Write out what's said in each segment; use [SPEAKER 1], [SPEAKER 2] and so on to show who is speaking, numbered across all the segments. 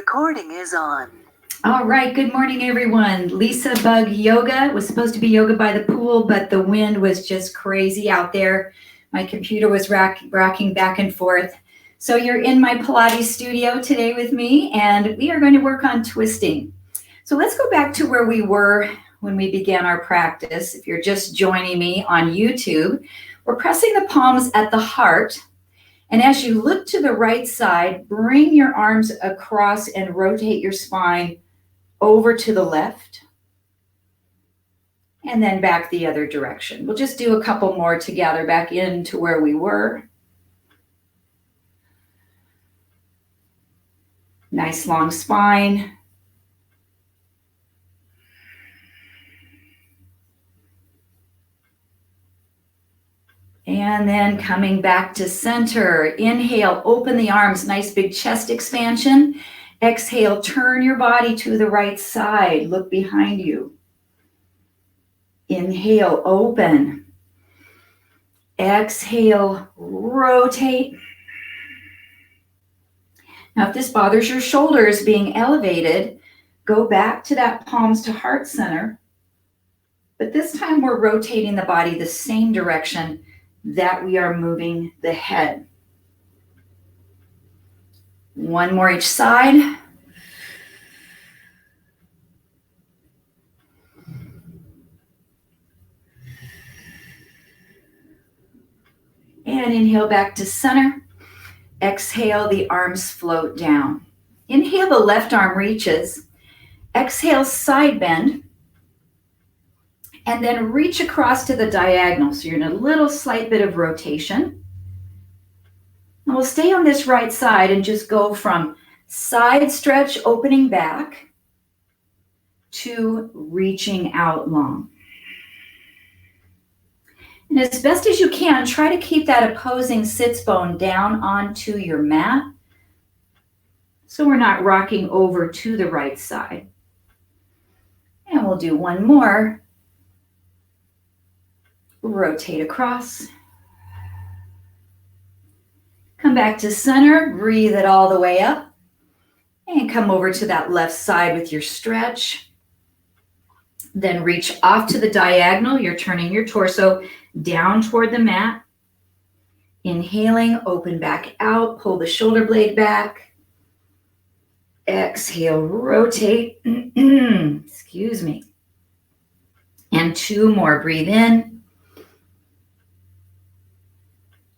[SPEAKER 1] Recording is on.
[SPEAKER 2] All right, good morning, everyone. LisaBug Yoga. It was supposed to be yoga by the pool, but the wind was just crazy out there. My computer was rocking back and forth. So you're in my Pilates studio today with me, and we are going to work on twisting. So let's go back to where we were when we began our practice. If you're just joining me on YouTube, we're pressing the palms at the heart. And as you look to the right side, bring your arms across and rotate your spine over to the left. And then back the other direction. We'll just do a couple more together back into where we were. Nice long spine. And then coming back to center. Inhale, open the arms, nice big chest expansion. Exhale, turn your body to the right side. Look behind you. Inhale, open. Exhale, rotate. Now, if this bothers your shoulders being elevated, go back to that palms to heart center. But this time we're rotating the body the same direction that we are moving the head. One more each side. And inhale back to center. Exhale, the arms float down. Inhale, the left arm reaches. Exhale, side bend. And then reach across to the diagonal. So you're in a little slight bit of rotation. And we'll stay on this right side and just go from side stretch, opening back, to reaching out long. And as best as you can, try to keep that opposing sits bone down onto your mat so we're not rocking over to the right side. And we'll do one more. Rotate across. Come back to center, breathe it all the way up, and come over to that left side with your stretch. Then reach off to the diagonal. You're turning your torso down toward the mat. Inhaling, open back out, pull the shoulder blade back. Exhale, rotate. Excuse me. And two more, breathe in.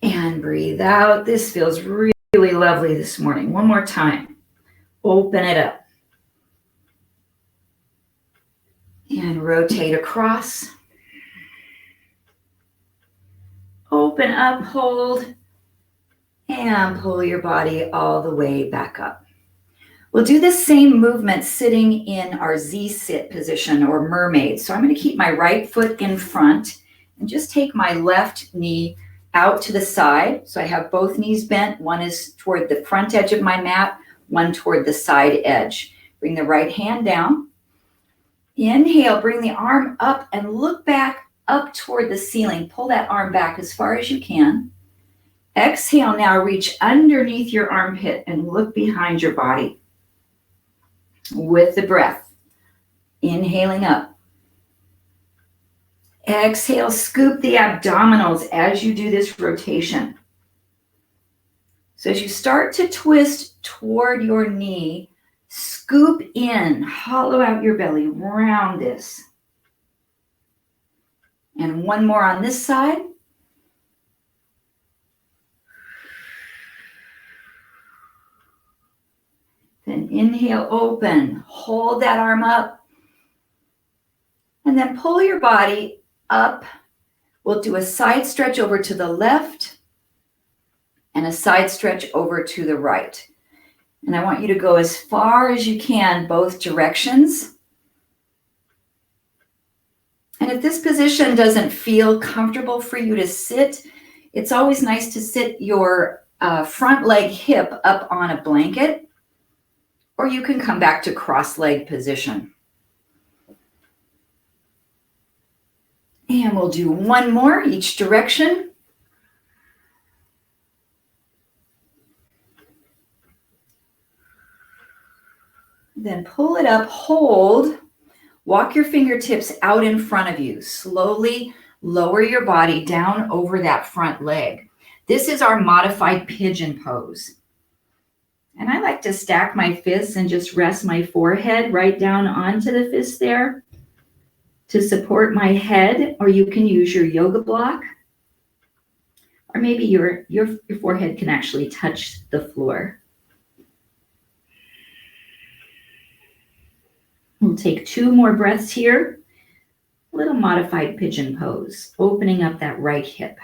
[SPEAKER 2] And breathe out. This feels really lovely this morning. One more time. Open it up. And rotate across. Open up, hold, and pull your body all the way back up. We'll do the same movement sitting in our Z-sit position or mermaid. So I'm going to keep my right foot in front and just take my left knee out to the side. So I have both knees bent. One is toward the front edge of my mat, one toward the side edge. Bring the right hand down. Inhale, bring the arm up and look back up toward the ceiling. Pull that arm back as far as you can. Exhale, now reach underneath your armpit and look behind your body with the breath. Inhaling up. Exhale, scoop the abdominals as you do this rotation. So as you start to twist toward your knee, scoop in, hollow out your belly, round this. And one more on this side. Then inhale, open, hold that arm up. And then pull your body up. We'll do a side stretch over to the left and a side stretch over to the right. And I want you to go as far as you can, both directions. And if this position doesn't feel comfortable for you to sit, it's always nice to sit your front leg hip up on a blanket, or you can come back to cross-leg position. And we'll do one more each direction. Then pull it up, hold. Walk your fingertips out in front of you. Slowly lower your body down over that front leg. This is our modified pigeon pose. And I like to stack my fists and just rest my forehead right down onto the fist there to support my head, or you can use your yoga block, or maybe your forehead can actually touch the floor. We'll take 2 more breaths here. A little modified pigeon pose, opening up that right hip.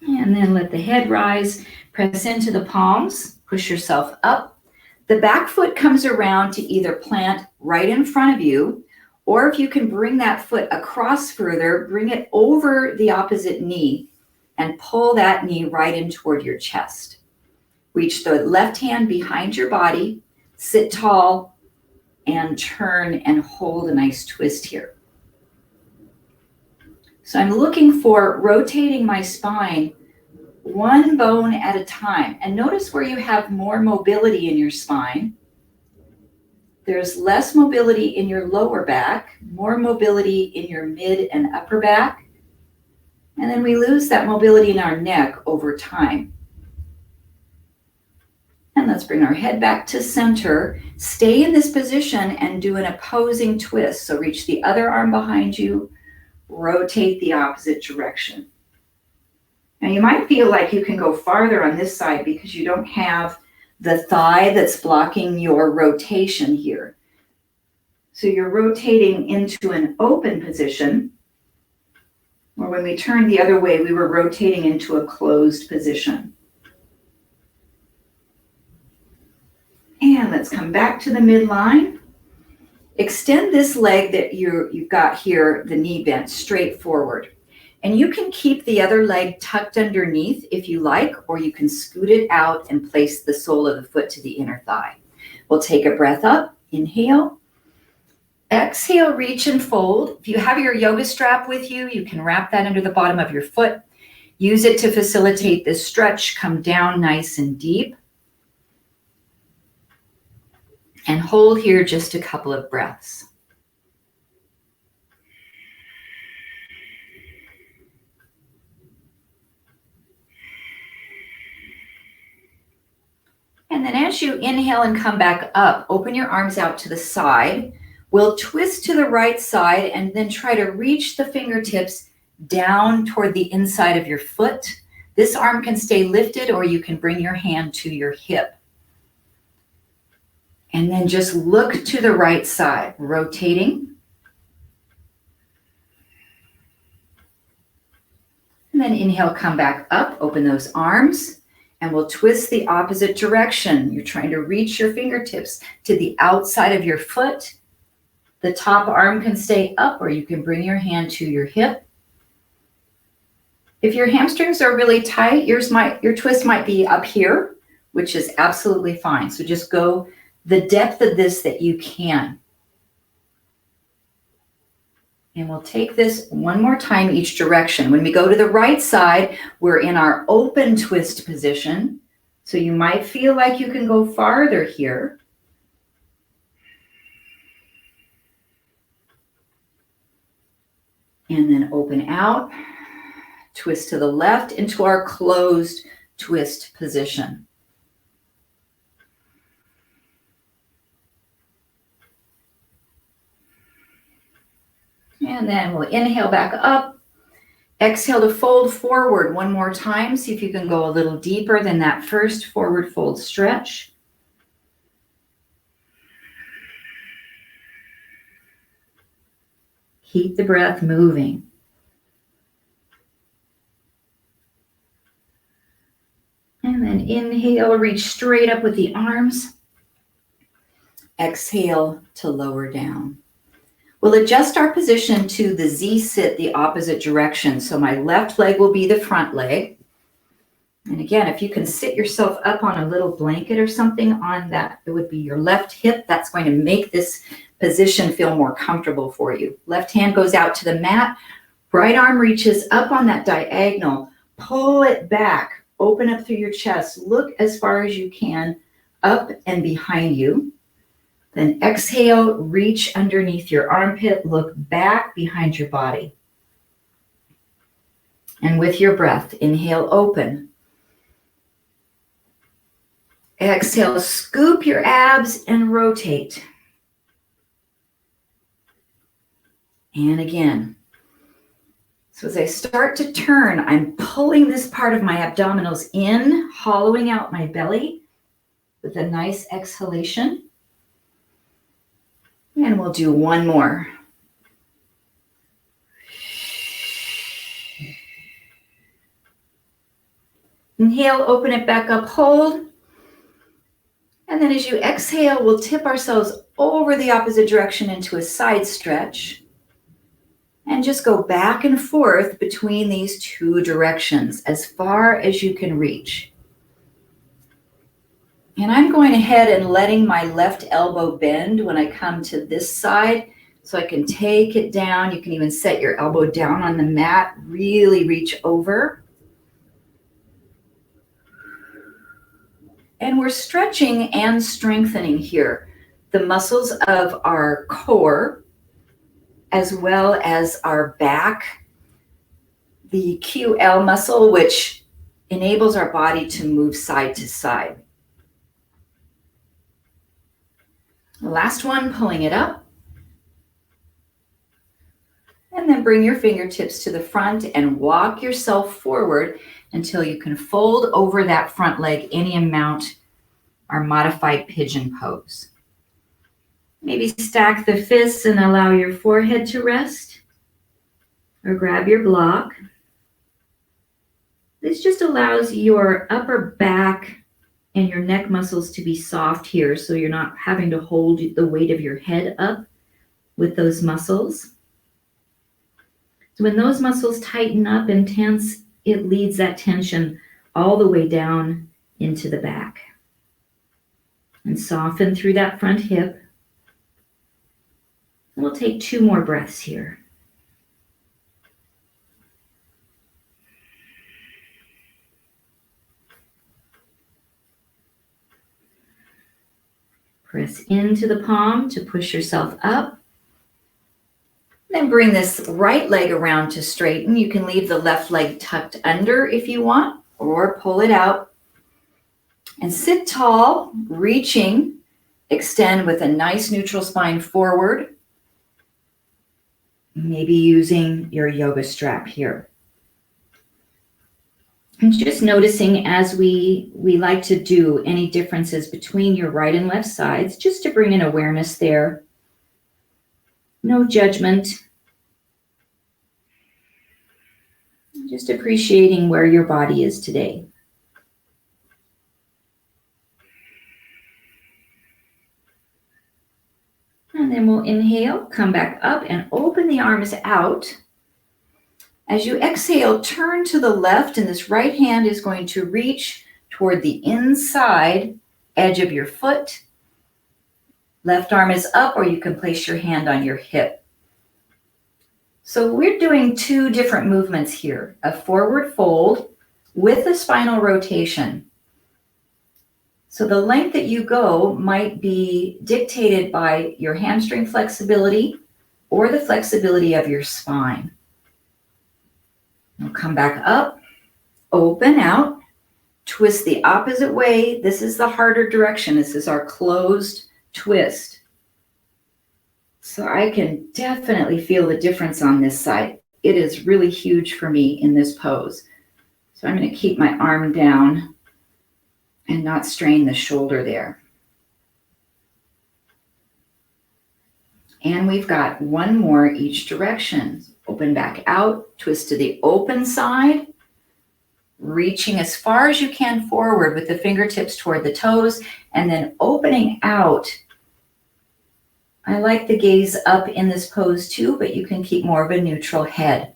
[SPEAKER 2] And then let the head rise, press into the palms, push yourself up. The back foot comes around to either plant right in front of you, or if you can bring that foot across further, bring it over the opposite knee and pull that knee right in toward your chest. Reach the left hand behind your body, sit tall, and turn and hold a nice twist here. So I'm looking for rotating my spine 1 bone at a time. And notice where you have more mobility in your spine. There's less mobility in your lower back, more mobility in your mid and upper back. And then we lose that mobility in our neck over time. And let's bring our head back to center. Stay in this position and do an opposing twist. So reach the other arm behind you, rotate the opposite direction. Now you might feel like you can go farther on this side because you don't have the thigh that's blocking your rotation here. So you're rotating into an open position, or when we turned the other way, we were rotating into a closed position. And let's come back to the midline. Extend this leg that you've got here, the knee bent, straight forward. And you can keep the other leg tucked underneath if you like, or you can scoot it out and place the sole of the foot to the inner thigh. We'll take a breath up, inhale. Exhale, reach and fold. If you have your yoga strap with you, you can wrap that under the bottom of your foot. Use it to facilitate this stretch. Come down nice and deep. And hold here just a couple of breaths. And then as you inhale and come back up, open your arms out to the side. We'll twist to the right side and then try to reach the fingertips down toward the inside of your foot. This arm can stay lifted, or you can bring your hand to your hip. And then just look to the right side, rotating. And then inhale, come back up, open those arms, and we'll twist the opposite direction. You're trying to reach your fingertips to the outside of your foot. The top arm can stay up, or you can bring your hand to your hip. If your hamstrings are really tight, your twist might be up here, which is absolutely fine. So just go the depth of this that you can. And we'll take this 1 more time each direction. When we go to the right side, we're in our open twist position. So you might feel like you can go farther here. And then open out, twist to the left into our closed twist position. And then we'll inhale back up. Exhale to fold forward 1 more time. See if you can go a little deeper than that first forward fold stretch. Keep the breath moving. And then inhale, reach straight up with the arms. Exhale to lower down. We'll adjust our position to the Z sit the opposite direction. So my left leg will be the front leg. And again, if you can sit yourself up on a little blanket or something on that, it would be your left hip. That's going to make this position feel more comfortable for you. Left hand goes out to the mat. Right arm reaches up on that diagonal. Pull it back. open up through your chest. Look as far as you can up and behind you. Then exhale, reach underneath your armpit, look back behind your body. And with your breath, inhale, open. Exhale, scoop your abs and rotate. And again. So as I start to turn, I'm pulling this part of my abdominals in, hollowing out my belly with a nice exhalation. And we'll do one more. Inhale, open it back up, hold. And then as you exhale, we'll tip ourselves over the opposite direction into a side stretch. And just go back and forth between these two directions as far as you can reach. And I'm going ahead and letting my left elbow bend when I come to this side so I can take it down. You can even set your elbow down on the mat, really reach over. And we're stretching and strengthening here the muscles of our core, as well as our back, the QL muscle, which enables our body to move side to side. The last one, pulling it up. And then bring your fingertips to the front and walk yourself forward until you can fold over that front leg any amount, our modified pigeon pose. Maybe stack the fists and allow your forehead to rest, or grab your block. This just allows your upper back and your neck muscles to be soft here, so you're not having to hold the weight of your head up with those muscles. So when those muscles tighten up and tense, it leads that tension all the way down into the back. And soften through that front hip. We'll take 2 more breaths here. Press into the palm to push yourself up. Then bring this right leg around to straighten. You can leave the left leg tucked under if you want, or pull it out. And sit tall, reaching, extend with a nice neutral spine forward. Maybe using your yoga strap here. And just noticing as we like to do any differences between your right and left sides, just to bring in awareness there. No judgment. Just appreciating where your body is today. And then we'll inhale, come back up and open the arms out. As you exhale, turn to the left, and this right hand is going to reach toward the inside edge of your foot. Left arm is up, or you can place your hand on your hip. So we're doing 2 different movements here, a forward fold with a spinal rotation. So the length that you go might be dictated by your hamstring flexibility or the flexibility of your spine. We'll come back up, open out, twist the opposite way. This is the harder direction. This is our closed twist. So I can definitely feel the difference on this side. It is really huge for me in this pose. So I'm going to keep my arm down and not strain the shoulder there. And we've got 1 more each direction. Open back out, twist to the open side, reaching as far as you can forward with the fingertips toward the toes, and then opening out. I like the gaze up in this pose too, but you can keep more of a neutral head.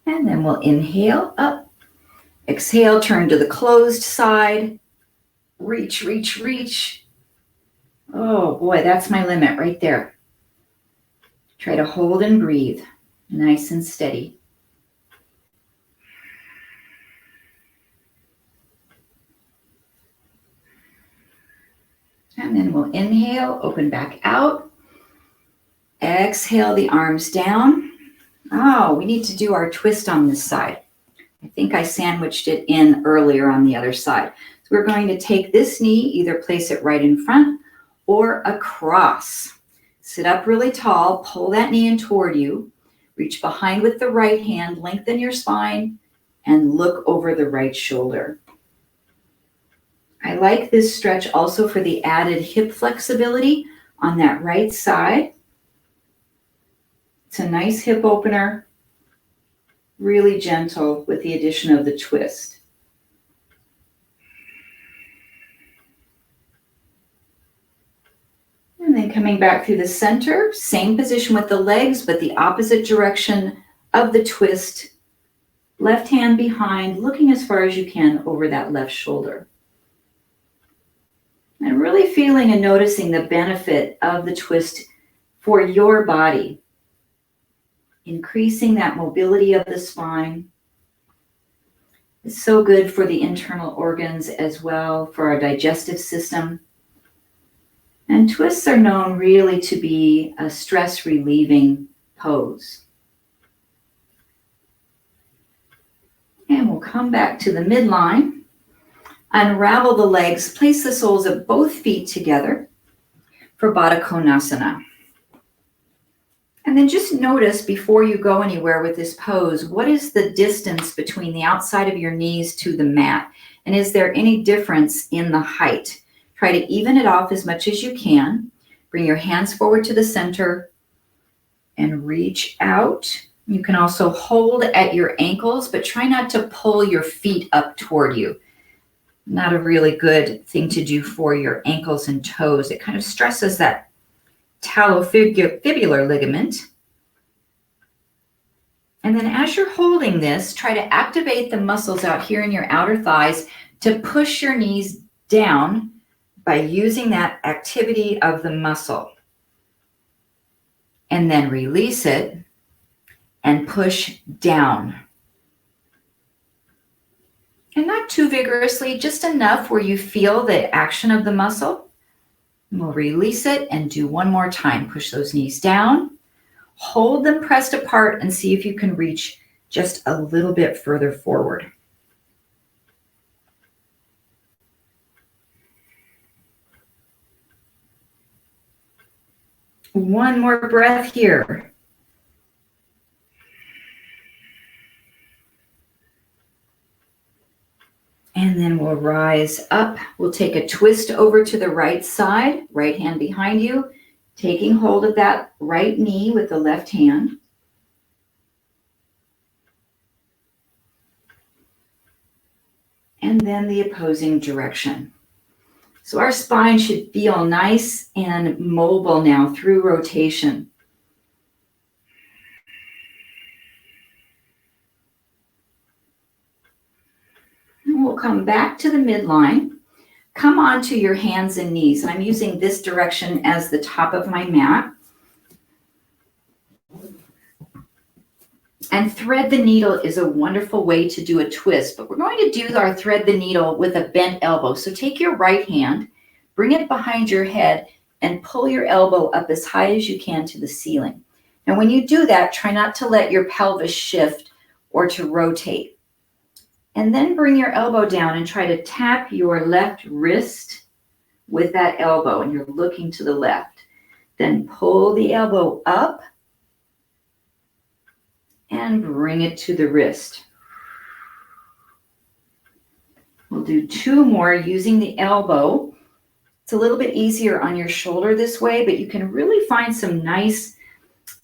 [SPEAKER 2] And then we'll inhale up, exhale, turn to the closed side, reach, reach, reach. Oh boy, that's my limit right there. Try to hold and breathe. Nice and steady. And then we'll inhale, open back out. Exhale the arms down. Oh, we need to do our twist on this side. I think I sandwiched it in earlier on the other side. So we're going to take this knee, either place it right in front or across. Sit up really tall, pull that knee in toward you. Reach behind with the right hand, lengthen your spine, and look over the right shoulder. I like this stretch also for the added hip flexibility on that right side. It's a nice hip opener, really gentle with the addition of the twist. And then coming back through the center, same position with the legs, but the opposite direction of the twist. Left hand behind, looking as far as you can over that left shoulder. And really feeling and noticing the benefit of the twist for your body. Increasing that mobility of the spine. It's so good for the internal organs as well, for our digestive system. And twists are known really to be a stress relieving pose. And we'll come back to the midline. Unravel the legs, place the soles of both feet together for Baddha Konasana. And then just notice before you go anywhere with this pose, what is the distance between the outside of your knees to the mat? And is there any difference in the height? Try to even it off as much as you can. Bring your hands forward to the center and reach out. You can also hold at your ankles, but try not to pull your feet up toward you. Not a really good thing to do for your ankles and toes. It kind of stresses that talofibular ligament. And then as you're holding this, try to activate the muscles out here in your outer thighs to push your knees down by using that activity of the muscle. And then release it and push down. And not too vigorously, just enough where you feel the action of the muscle. And we'll release it and do one more time. Push those knees down, hold them pressed apart, and see if you can reach just a little bit further forward. One more breath here. And then we'll rise up. We'll take a twist over to the right side, right hand behind you, taking hold of that right knee with the left hand. And then the opposing direction. So our spine should feel nice and mobile now through rotation. And we'll come back to the midline. Come onto your hands and knees. I'm using this direction as the top of my mat. And thread the needle is a wonderful way to do a twist, but we're going to do our thread the needle with a bent elbow. So take your right hand, bring it behind your head, and pull your elbow up as high as you can to the ceiling. And when you do that, try not to let your pelvis shift or to rotate. And then bring your elbow down and try to tap your left wrist with that elbow, and you're looking to the left. Then pull the elbow up and bring it to the wrist. We'll do two more using the elbow. It's a little bit easier on your shoulder this way, but you can really find some nice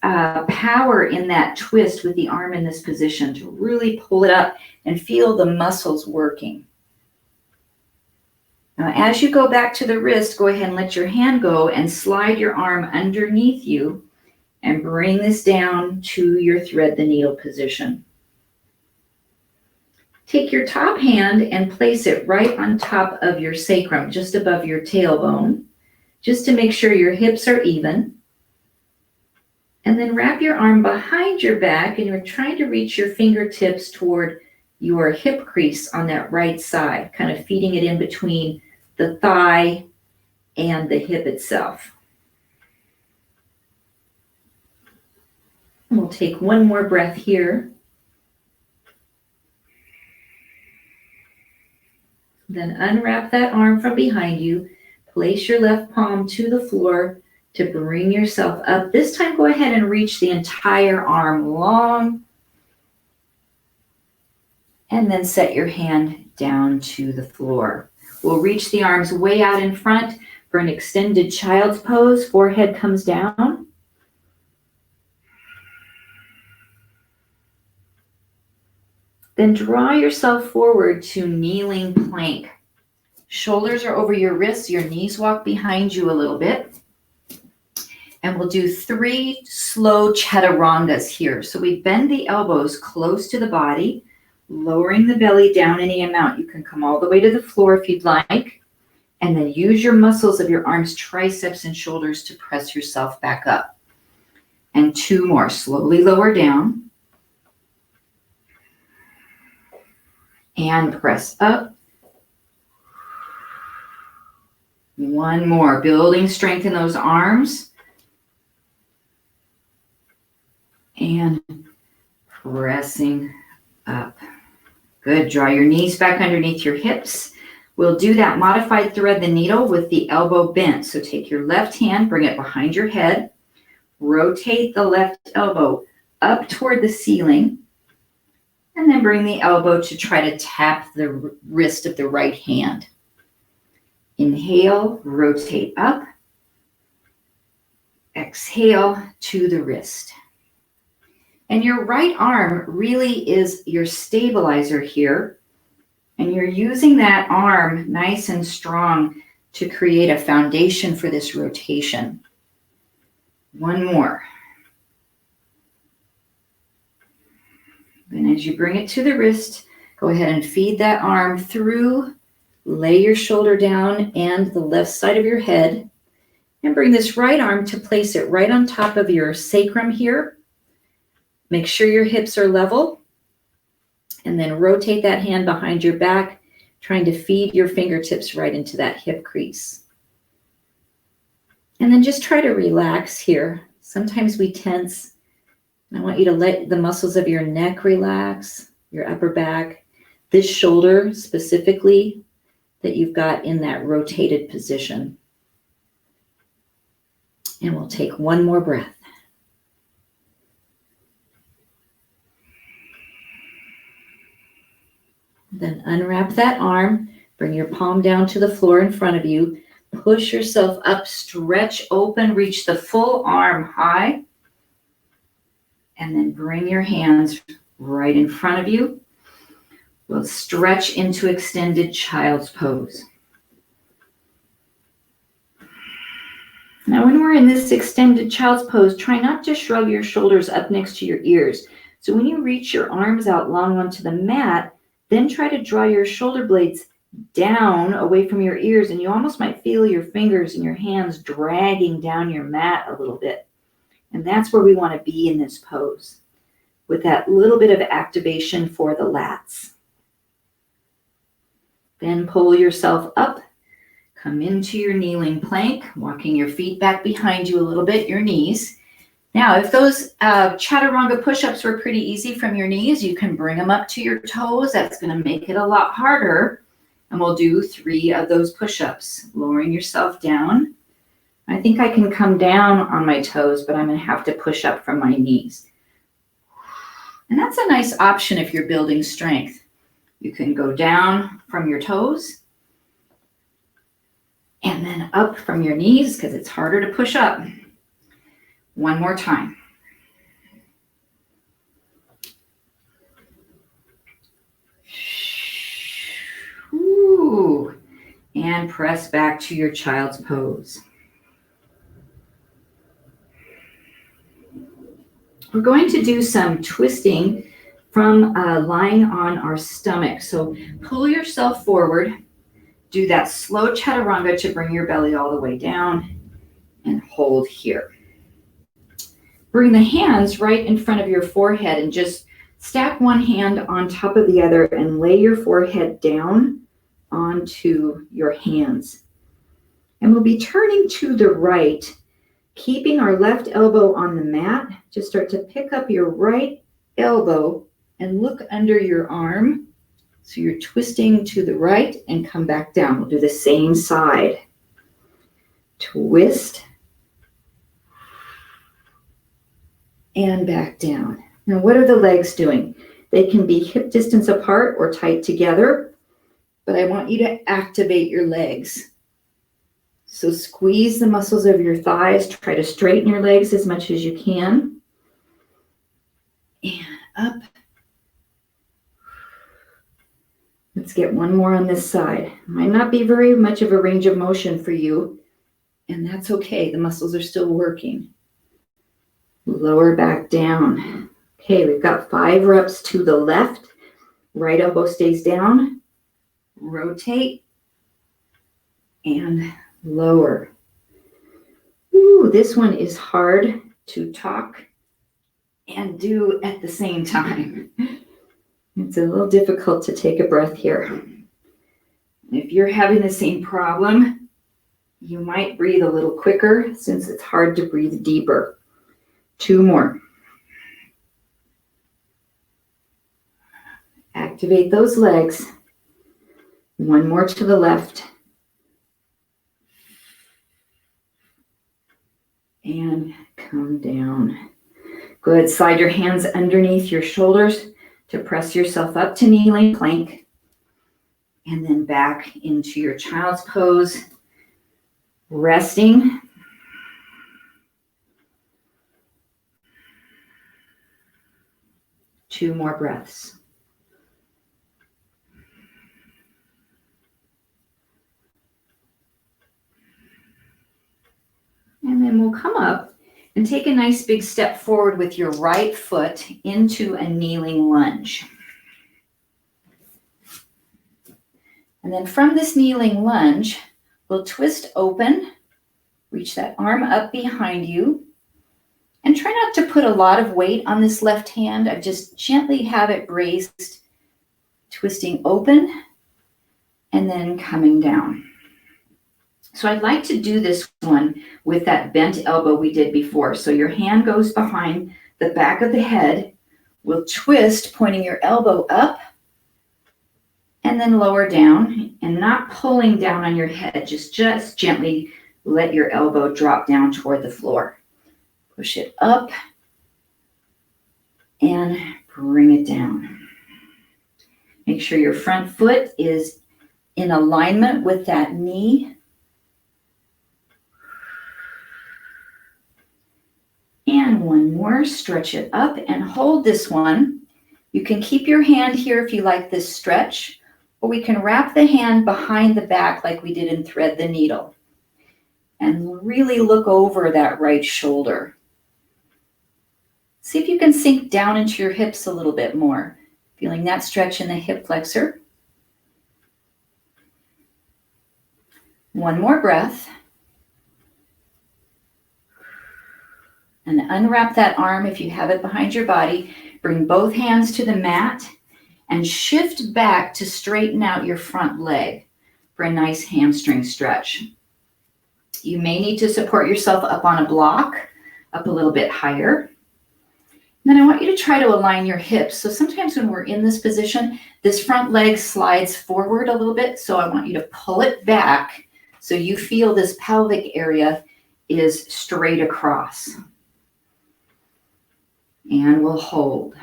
[SPEAKER 2] power in that twist with the arm in this position to really pull it up and feel the muscles working. Now, as you go back to the wrist, go ahead and let your hand go and slide your arm underneath you and bring this down to your thread the needle position. Take your top hand and place it right on top of your sacrum, just above your tailbone, just to make sure your hips are even. And then wrap your arm behind your back, and you're trying to reach your fingertips toward your hip crease on that right side, kind of feeding it in between the thigh and the hip itself. And we'll take one more breath here. Then unwrap that arm from behind you. Place your left palm to the floor to bring yourself up. This time, go ahead and reach the entire arm long. And then set your hand down to the floor. We'll reach the arms way out in front for an extended child's pose. Forehead comes down. Then draw yourself forward to kneeling plank. Shoulders are over your wrists, your knees walk behind you a little bit. And we'll do 3 slow chaturangas here. So we bend the elbows close to the body, lowering the belly down any amount. You can come all the way to the floor if you'd like. And then use your muscles of your arms, triceps, and shoulders to press yourself back up. And 2 more. Slowly lower down. And press up. 1 more. Building strength in those arms. And pressing up. Good. Draw your knees back underneath your hips. We'll do that modified thread the needle with the elbow bent. So take your left hand, bring it behind your head. Rotate the left elbow up toward the ceiling. And then bring the elbow to try to tap the wrist of the right hand. Inhale, rotate up. Exhale to the wrist. And your right arm really is your stabilizer here. And you're using that arm nice and strong to create a foundation for this rotation. 1 more. Then as you bring it to the wrist, go ahead and feed that arm through. Lay your shoulder down and the left side of your head. And bring this right arm to place it right on top of your sacrum here. Make sure your hips are level. And then rotate that hand behind your back, trying to feed your fingertips right into that hip crease. And then just try to relax here. Sometimes we tense. I want you to let the muscles of your neck relax, your upper back, this shoulder specifically that you've got in that rotated position. And we'll take 1 more breath. Then unwrap that arm, bring your palm down to the floor in front of you, push yourself up, stretch open, reach the full arm high. And then bring your hands right in front of you. We'll stretch into extended child's pose. Now, when we're in this extended child's pose, try not to shrug your shoulders up next to your ears. So when you reach your arms out long onto the mat, then try to draw your shoulder blades down away from your ears, and you almost might feel your fingers and your hands dragging down your mat a little bit. And that's where we want to be in this pose, with that little bit of activation for the lats. Then pull yourself up, come into your kneeling plank, walking your feet back behind you a little bit, your knees. Now, if those chaturanga push-ups were pretty easy from your knees, you can bring them up to your toes. That's going to make it a lot harder. And we'll do 3 of those push-ups, lowering yourself down. I think I can come down on my toes, but I'm going to have to push up from my knees. And that's a nice option if you're building strength. You can go down from your toes and then up from your knees because it's harder to push up. 1 more time. Ooh. And press back to your child's pose. We're going to do some twisting from lying on our stomach. So pull yourself forward. Do that slow chaturanga to bring your belly all the way down and hold here. bring the hands right in front of your forehead and just stack one hand on top of the other and lay your forehead down onto your hands. And we'll be turning to the right, keeping our left elbow on the mat. Just start to pick up your right elbow and look under your arm. So you're twisting to the right and come back down. We'll do the same side. Twist and back down. Now, what are the legs doing? They can be hip distance apart or tight together, but I want you to activate your legs. So squeeze the muscles of your thighs. Try to straighten your legs as much as you can. And up. Let's get one more on this side. Might not be very much of a range of motion for you, and that's okay. The muscles are still working. Lower back down. Okay, we've got 5 reps to the left. Right elbow stays down. Rotate and lower. Ooh, this one is hard to talk and do at the same time. It's a little difficult to take a breath here. If you're having the same problem, you might breathe a little quicker since it's hard to breathe deeper. 2 more. Activate those legs. 1 more to the left. And come down. Good. Slide your hands underneath your shoulders to press yourself up to kneeling plank. And then back into your child's pose. Resting. Two more breaths. And then we'll come up and take a nice big step forward with your right foot into a kneeling lunge. And then from this kneeling lunge, we'll twist open, reach that arm up behind you, and try not to put a lot of weight on this left hand. I just gently have it raised, twisting open, and then coming down. So I'd like to do this one with that bent elbow we did before. So your hand goes behind the back of the head. We'll twist, pointing your elbow up, and then lower down, and not pulling down on your head. Just gently let your elbow drop down toward the floor. Push it up and bring it down. Make sure your front foot is in alignment with that knee. And one more, stretch it up and hold this one. You can keep your hand here if you like this stretch, or we can wrap the hand behind the back like we did in thread the needle. And really look over that right shoulder. See if you can sink down into your hips a little bit more, feeling that stretch in the hip flexor. One more breath. And unwrap that arm if you have it behind your body. Bring both hands to the mat and shift back to straighten out your front leg for a nice hamstring stretch. You may need to support yourself up on a block, up a little bit higher. And then I want you to try to align your hips. So sometimes when we're in this position, this front leg slides forward a little bit. So I want you to pull it back so you feel this pelvic area is straight across. And we'll hold.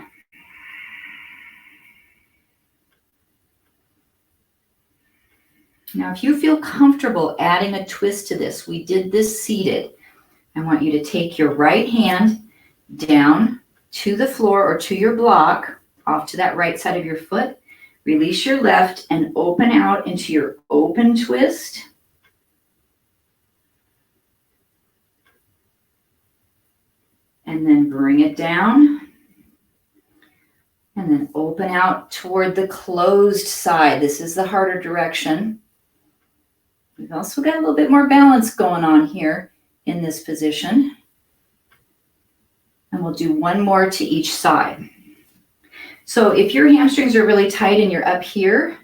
[SPEAKER 2] Now, if you feel comfortable adding a twist to this, we did this seated. I want you to take your right hand down to the floor or to your block, off to that right side of your foot. Release your left and open out into your open twist. And then bring it down. And then open out toward the closed side. This is the harder direction. We've also got a little bit more balance going on here in this position. And we'll do one more to each side. So if your hamstrings are really tight and you're up here,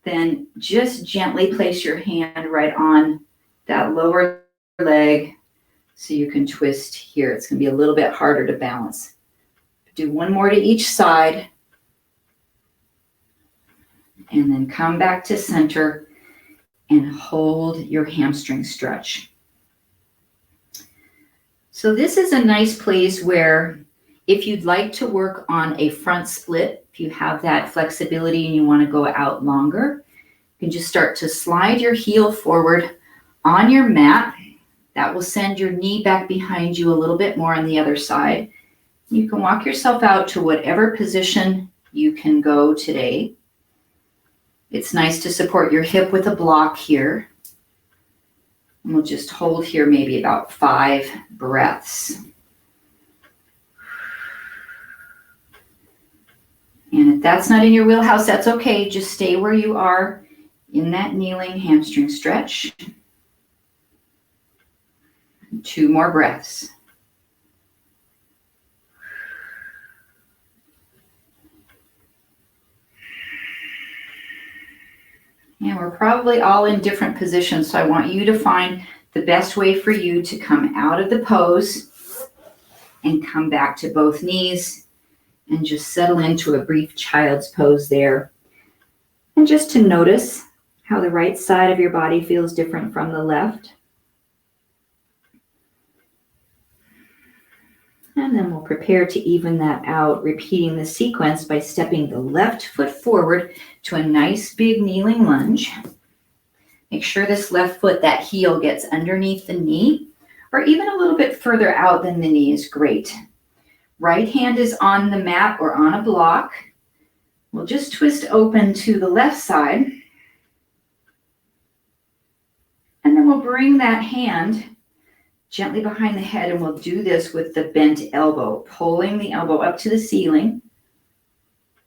[SPEAKER 2] then just gently place your hand right on that lower leg so you can twist here. It's going to be a little bit harder to balance. Do one more to each side. And then come back to center and hold your hamstring stretch. So this is a nice place where if you'd like to work on a front split, if you have that flexibility and you want to go out longer, you can just start to slide your heel forward on your mat. That will send your knee back behind you a little bit more on the other side. You can walk yourself out to whatever position you can go today. It's nice to support your hip with a block here. And we'll just hold here maybe about 5 breaths. And if that's not in your wheelhouse, that's okay. Just stay where you are in that kneeling hamstring stretch. 2 more breaths. And we're probably all in different positions, so I want you to find the best way for you to come out of the pose and come back to both knees and just settle into a brief child's pose there. And just to notice how the right side of your body feels different from the left. And then we'll prepare to even that out, repeating the sequence by stepping the left foot forward to a nice big kneeling lunge. Make sure this left foot, that heel gets underneath the knee, or even a little bit further out than the knee is great. Right hand is on the mat or on a block. We'll just twist open to the left side. And then we'll bring that hand gently behind the head, and we'll do this with the bent elbow, pulling the elbow up to the ceiling,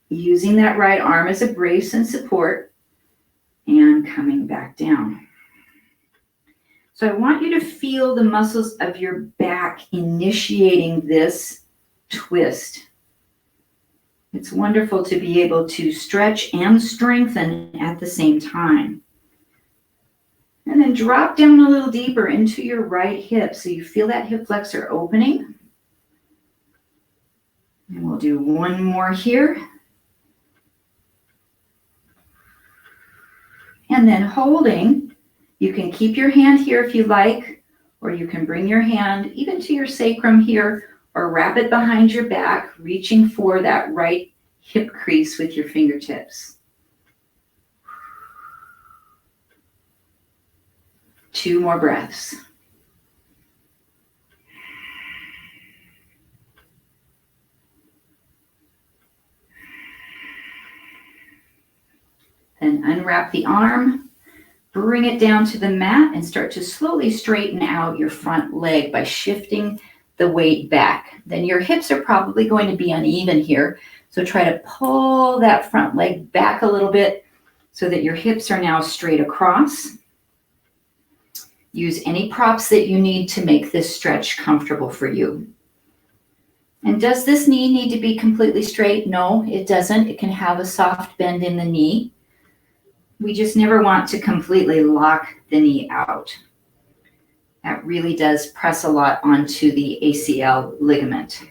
[SPEAKER 2] using that right arm as a brace and support, and coming back down. So I want you to feel the muscles of your back initiating this twist. It's wonderful to be able to stretch and strengthen at the same time. And then drop down a little deeper into your right hip so you feel that hip flexor opening. And we'll do one more here. And then holding, you can keep your hand here if you like, or you can bring your hand even to your sacrum here, or wrap it behind your back, reaching for that right hip crease with your fingertips. 2 more breaths. Then unwrap the arm, bring it down to the mat, and start to slowly straighten out your front leg by shifting the weight back. Then your hips are probably going to be uneven here, so try to pull that front leg back a little bit so that your hips are now straight across. Use any props that you need to make this stretch comfortable for you. And does this knee need to be completely straight? No, it doesn't. It can have a soft bend in the knee. We just never want to completely lock the knee out. That really does press a lot onto the ACL ligament,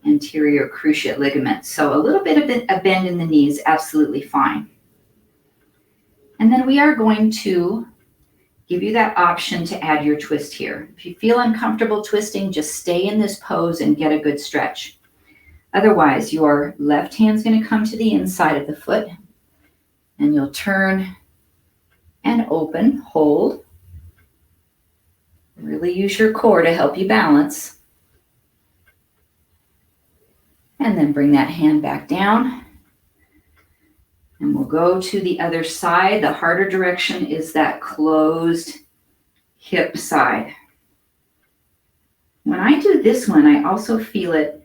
[SPEAKER 2] anterior cruciate ligament. So a little bit of a bend in the knee is absolutely fine. And then we are going to give you that option to add your twist here. If you feel uncomfortable twisting, just stay in this pose and get a good stretch. Otherwise, your left hand's going to come to the inside of the foot, and you'll turn and open, hold. Really use your core to help you balance. And then bring that hand back down. And we'll go to the other side. The harder direction is that closed hip side. When I do this one, I also feel it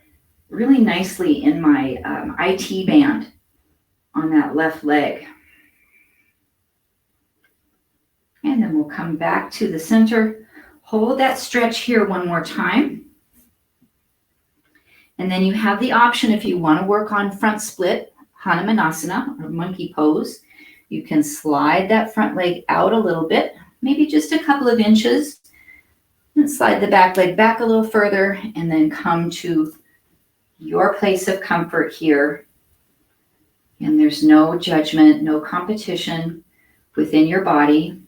[SPEAKER 2] really nicely in my IT band on that left leg. And then we'll come back to the center. Hold that stretch here one more time. And then you have the option, if you want to work on front split, Hanumanasana, or monkey pose, you can slide that front leg out a little bit, maybe just a couple of inches, and slide the back leg back a little further, and then come to your place of comfort here. And there's no judgment, no competition within your body,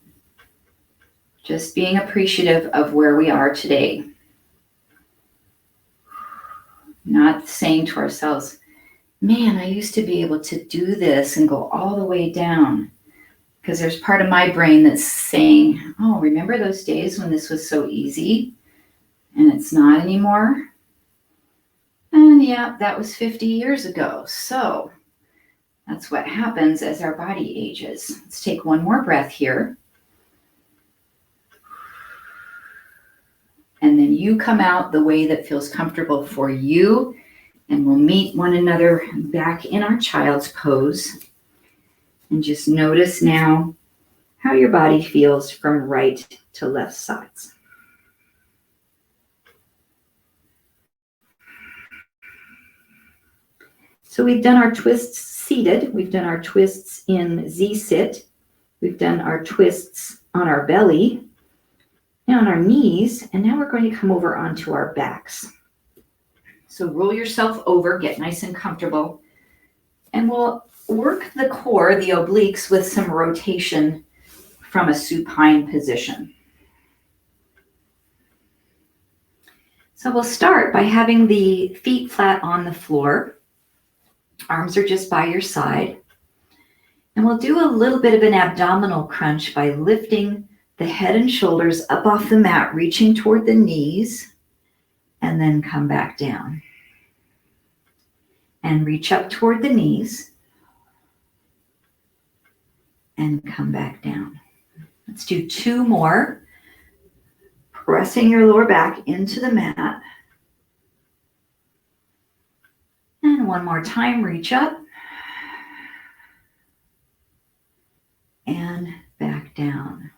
[SPEAKER 2] just being appreciative of where we are today. Not saying to ourselves, man, I used to be able to do this and go all the way down. Because there's part of my brain that's saying, oh, remember those days when this was so easy? And it's not anymore. And yeah, that was 50 years ago. So that's what happens as our body ages. Let's take one more breath here. And then you come out the way that feels comfortable for you. And we'll meet one another back in our child's pose. And just notice now how your body feels from right to left sides. So we've done our twists seated. We've done our twists in Z-sit. We've done our twists on our belly and on our knees. And now we're going to come over onto our backs. So roll yourself over, get nice and comfortable. And we'll work the core, the obliques, with some rotation from a supine position. So we'll start by having the feet flat on the floor. Arms are just by your side. And we'll do a little bit of an abdominal crunch by lifting the head and shoulders up off the mat, reaching toward the knees, and then come back down. And reach up toward the knees, and come back down. Let's do two more. Pressing your lower back into the mat. And one more time, reach up. And back down.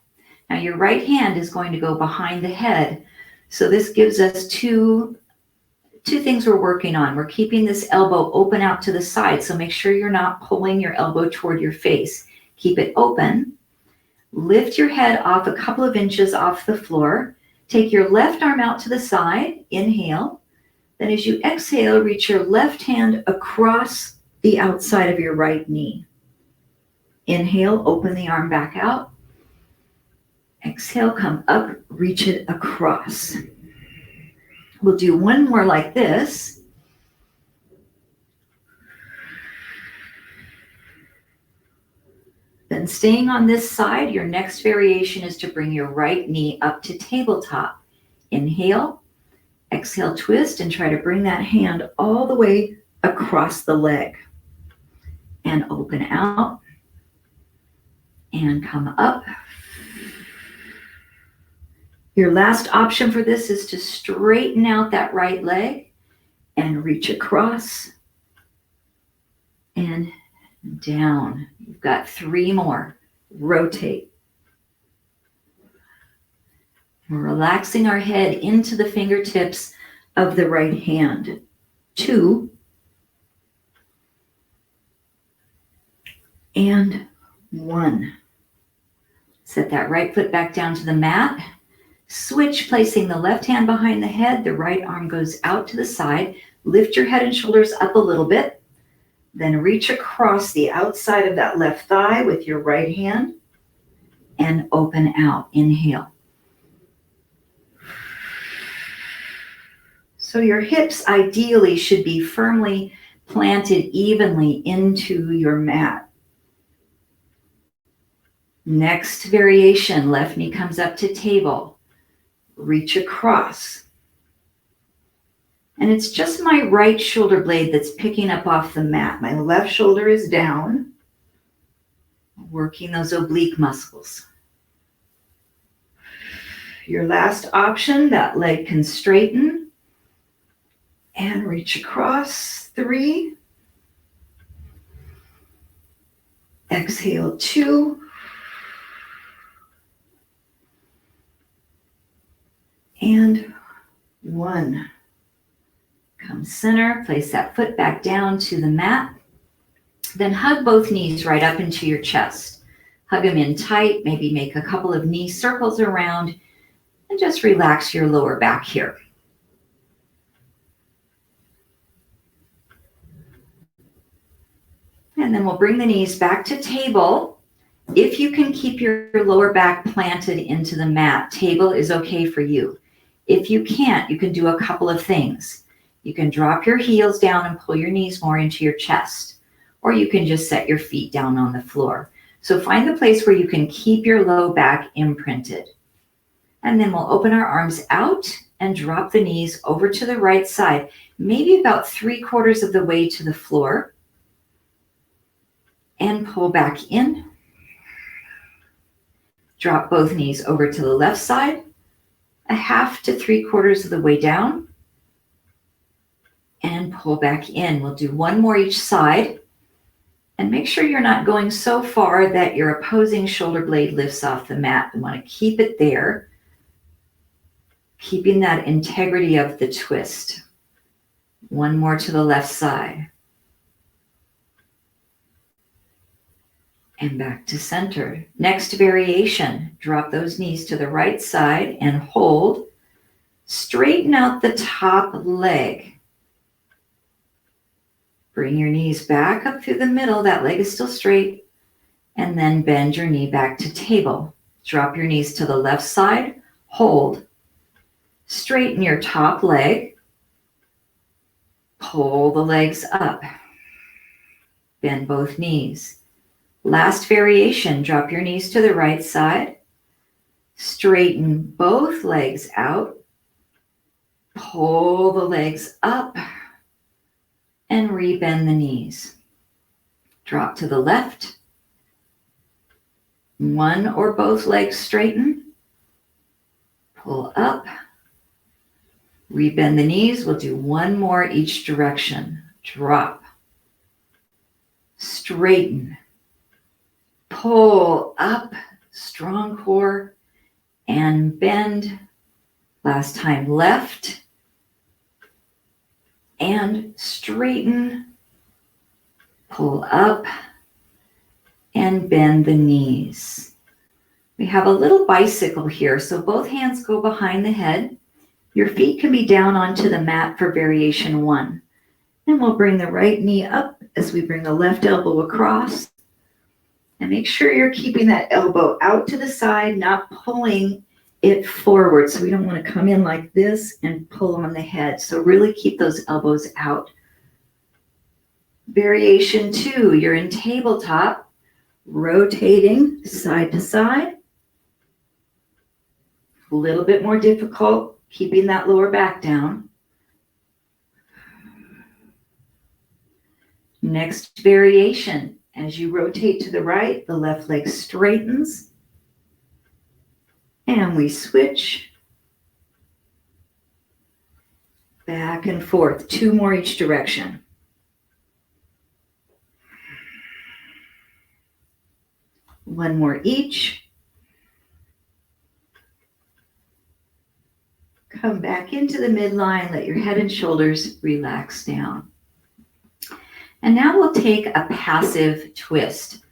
[SPEAKER 2] Now your right hand is going to go behind the head. So this gives us two things we're working on. We're keeping this elbow open out to the side. So make sure you're not pulling your elbow toward your face. Keep it open. Lift your head off a couple of inches off the floor. Take your left arm out to the side. Inhale. Then as you exhale, reach your left hand across the outside of your right knee. Inhale, open the arm back out. Exhale, come up, reach it across. We'll do one more like this. Then staying on this side, your next variation is to bring your right knee up to tabletop. Inhale, exhale, twist, and try to bring that hand all the way across the leg. And open out. And come up. Your last option for this is to straighten out that right leg and reach across and down. You've got three more. Rotate. We're relaxing our head into the fingertips of the right hand. 2 and 1. Set that right foot back down to the mat. Switch, placing the left hand behind the head. The right arm goes out to the side. Lift your head and shoulders up a little bit. Then reach across the outside of that left thigh with your right hand and open out. Inhale. So your hips ideally should be firmly planted evenly into your mat. Next variation, left knee comes up to table. Reach across. And it's just my right shoulder blade that's picking up off the mat. My left shoulder is down, working those oblique muscles. Your last option, that leg can straighten and reach across. 3. Exhale, 2. And 1. Come center, place that foot back down to the mat. Then hug both knees right up into your chest. Hug them in tight, maybe make a couple of knee circles around, and just relax your lower back here. And then we'll bring the knees back to table. If you can keep your lower back planted into the mat, table is okay for you. If you can't, you can do a couple of things. You can drop your heels down and pull your knees more into your chest, or you can just set your feet down on the floor. So find the place where you can keep your low back imprinted. And then we'll open our arms out and drop the knees over to the right side, maybe about 3/4 of the way to the floor. And pull back in. Drop both knees over to the left side, 1/2 to 3/4 of the way down. And pull back in. We'll do one more each side. And make sure you're not going so far that your opposing shoulder blade lifts off the mat. You want to keep it there, keeping that integrity of the twist. One more to the left side. And back to center. Next variation, drop those knees to the right side and hold. Straighten out the top leg. Bring your knees back up through the middle. That leg is still straight. And then bend your knee back to table. Drop your knees to the left side. Hold. Straighten your top leg. Pull the legs up. Bend both knees. Last variation, drop your knees to the right side. Straighten both legs out. Pull the legs up. And rebend the knees. Drop to the left. One or both legs straighten. Pull up. Rebend the knees. We'll do one more each direction. Drop. Straighten. Pull up. Strong core. And bend. Last time left. And straighten, pull up, and bend the knees. We have a little bicycle here, so both hands go behind the head. Your feet can be down onto the mat for variation 1. Then we'll bring the right knee up as we bring the left elbow across. And make sure you're keeping that elbow out to the side, not pulling it forward. So we don't want to come in like this and pull on the head. So really keep those elbows out. Variation 2, you're in tabletop, rotating side to side. A little bit more difficult, keeping that lower back down. Next variation, as you rotate to the right, the left leg straightens. And we switch back and forth, 2 more each direction. One more each. Come back into the midline, let your head and shoulders relax down. And now we'll take a passive twist.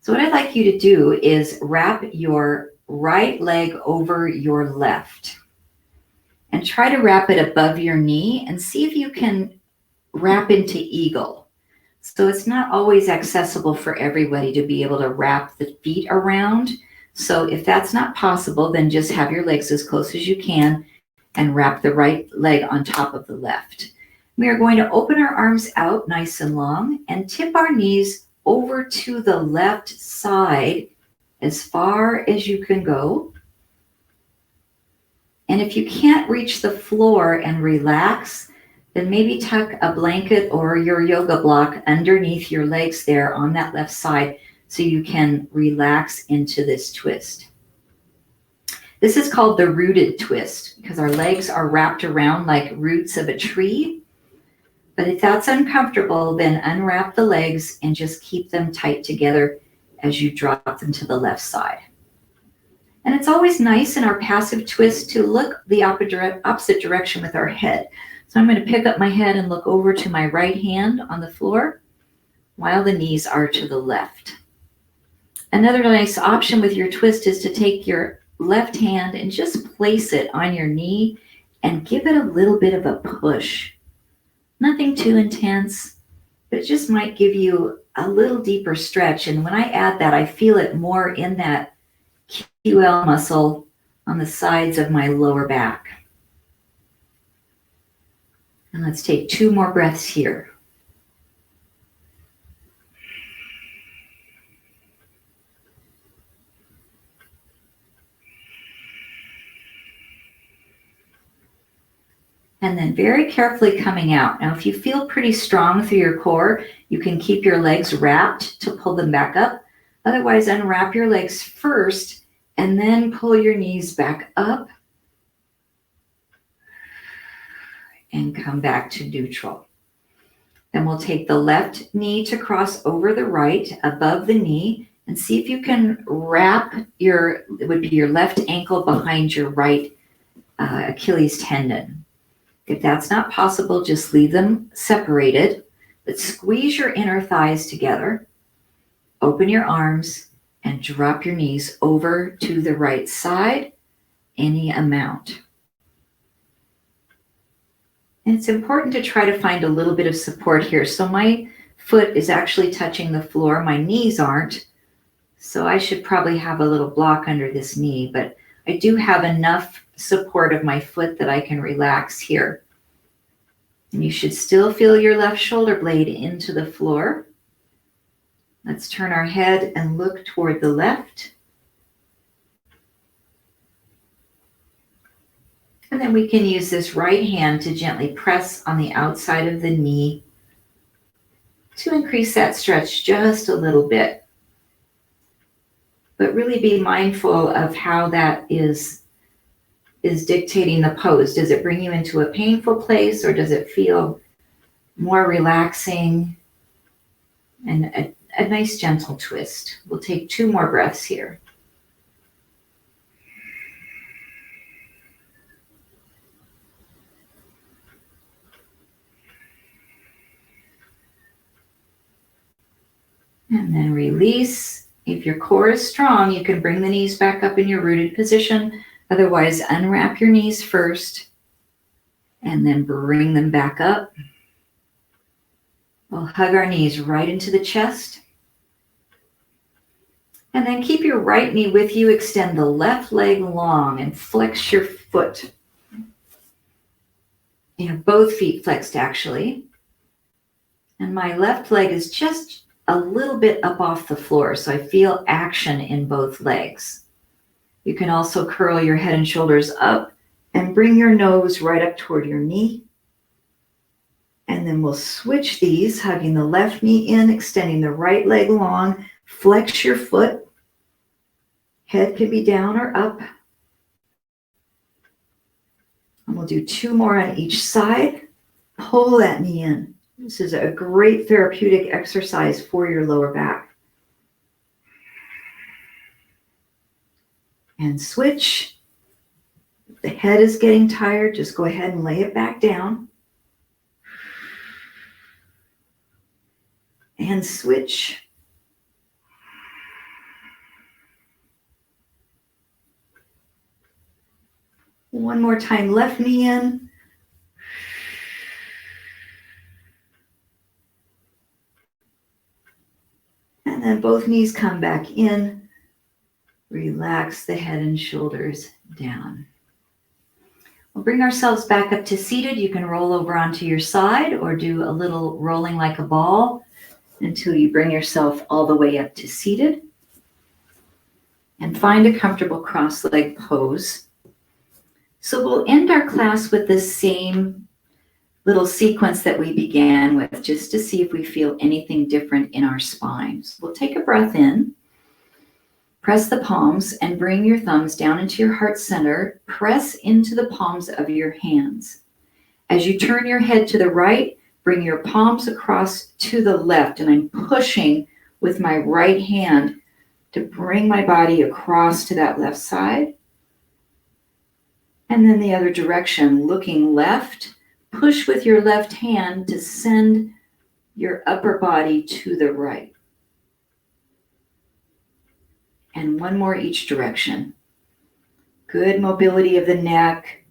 [SPEAKER 2] So what I'd like you to do is wrap your right leg over your left and try to wrap it above your knee and see if you can wrap into eagle. So it's not always accessible for everybody to be able to wrap the feet around. So if that's not possible, then just have your legs as close as you can and wrap the right leg on top of the left. We are going to open our arms out nice and long and tip our knees over to the left side as far as you can go. And if you can't reach the floor and relax, then maybe tuck a blanket or your yoga block underneath your legs there on that left side so you can relax into this twist. This is called the rooted twist because our legs are wrapped around like roots of a tree. But if that's uncomfortable, then unwrap the legs and just keep them tight together as you drop them to the left side. And it's always nice in our passive twist to look the opposite direction with our head. So I'm going to pick up my head and look over to my right hand on the floor while the knees are to the left. Another nice option with your twist is to take your left hand and just place it on your knee and give it a little bit of a push. Nothing too intense, but it just might give you a little deeper stretch. And when I add that, I feel it more in that QL muscle on the sides of my lower back. And let's take 2 more breaths here. And then very carefully coming out. Now, if you feel pretty strong through your core, you can keep your legs wrapped to pull them back up. Otherwise, unwrap your legs first and then pull your knees back up and come back to neutral. Then we'll take the left knee to cross over the right above the knee and see if you can wrap it would be your left ankle behind your right Achilles tendon. If that's not possible, just leave them separated, but squeeze your inner thighs together, open your arms, and drop your knees over to the right side, any amount. And it's important to try to find a little bit of support here. So my foot is actually touching the floor, my knees aren't, so I should probably have a little block under this knee, but I do have enough support of my foot that I can relax here. And you should still feel your left shoulder blade into the floor. Let's turn our head and look toward the left. And then we can use this right hand to gently press on the outside of the knee to increase that stretch just a little bit. But really be mindful of how that is dictating the pose. Does it bring you into a painful place, or does it feel more relaxing? And a nice gentle twist. We'll take 2 more breaths here. And then release. If your core is strong, you can bring the knees back up in your rooted position. Otherwise, unwrap your knees first and then bring them back up. We'll hug our knees right into the chest. And then keep your right knee with you. Extend the left leg long and flex your foot. You have both feet flexed actually. And my left leg is just a little bit up off the floor, so I feel action in both legs. You can also curl your head and shoulders up and bring your nose right up toward your knee. And then we'll switch these, hugging the left knee in, extending the right leg long. Flex your foot. Head can be down or up. And we'll do 2 more on each side. Pull that knee in. This is a great therapeutic exercise for your lower back. And switch. If the head is getting tired, just go ahead and lay it back down. And switch. One more time, left knee in. And then both knees come back in. Relax the head and shoulders down. We'll bring ourselves back up to seated. You can roll over onto your side or do a little rolling like a ball until you bring yourself all the way up to seated. And find a comfortable cross-legged pose. So we'll end our class with the same little sequence that we began with, just to see if we feel anything different in our spines. We'll take a breath in, press the palms, and bring your thumbs down into your heart center. Press into the palms of your hands. As you turn your head to the right, bring your palms across to the left, and I'm pushing with my right hand to bring my body across to that left side. And then the other direction, looking left, push with your left hand to send your upper body to the right. And one more each direction. Good mobility of the neck,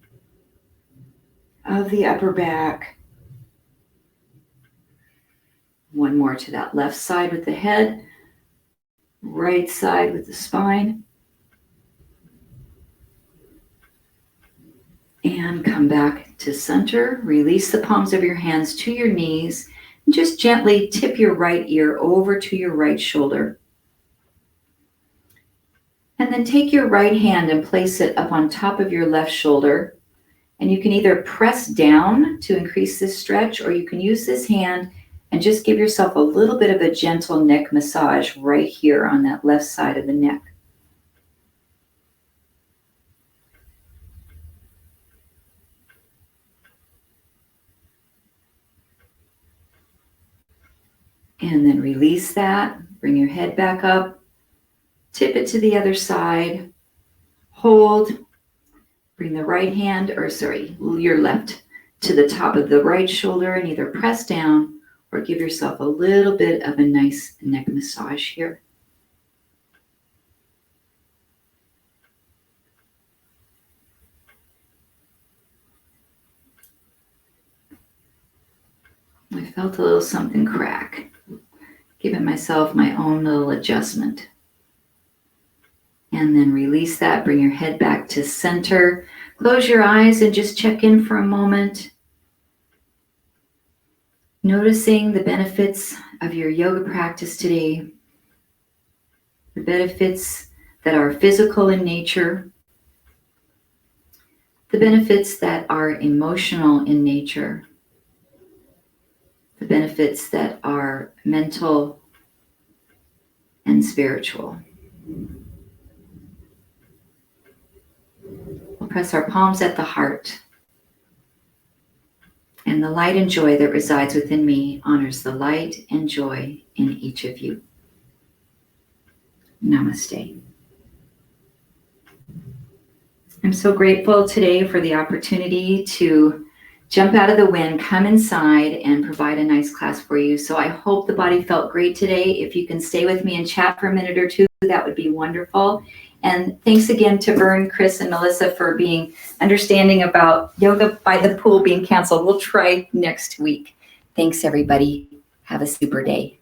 [SPEAKER 2] of the upper back. One more to that left side with the head, right side with the spine. And come back to center. Release the palms of your hands to your knees. And just gently tip your right ear over to your right shoulder. And then take your right hand and place it up on top of your left shoulder. And you can either press down to increase this stretch, or you can use this hand and just give yourself a little bit of a gentle neck massage right here on that left side of the neck. And then release that. Bring your head back up. Tip it to the other side. Hold. Bring the right hand, your left to the top of the right shoulder and either press down or give yourself a little bit of a nice neck massage here. I felt a little something crack. Giving myself my own little adjustment. And then release that. Bring your head back to center. Close your eyes and just check in for a moment. Noticing the benefits of your yoga practice today. The benefits that are physical in nature. The benefits that are emotional in nature. The benefits that are mental and spiritual. We'll press our palms at the heart. And the light and joy that resides within me honors the light and joy in each of you. Namaste. I'm so grateful today for the opportunity to jump out of the wind, come inside, and provide a nice class for you. So I hope the body felt great today. If you can stay with me and chat for a minute or two, that would be wonderful. And thanks again to Vern, Chris, and Melissa for being understanding about yoga by the pool being canceled. We'll try next week. Thanks, everybody. Have a super day.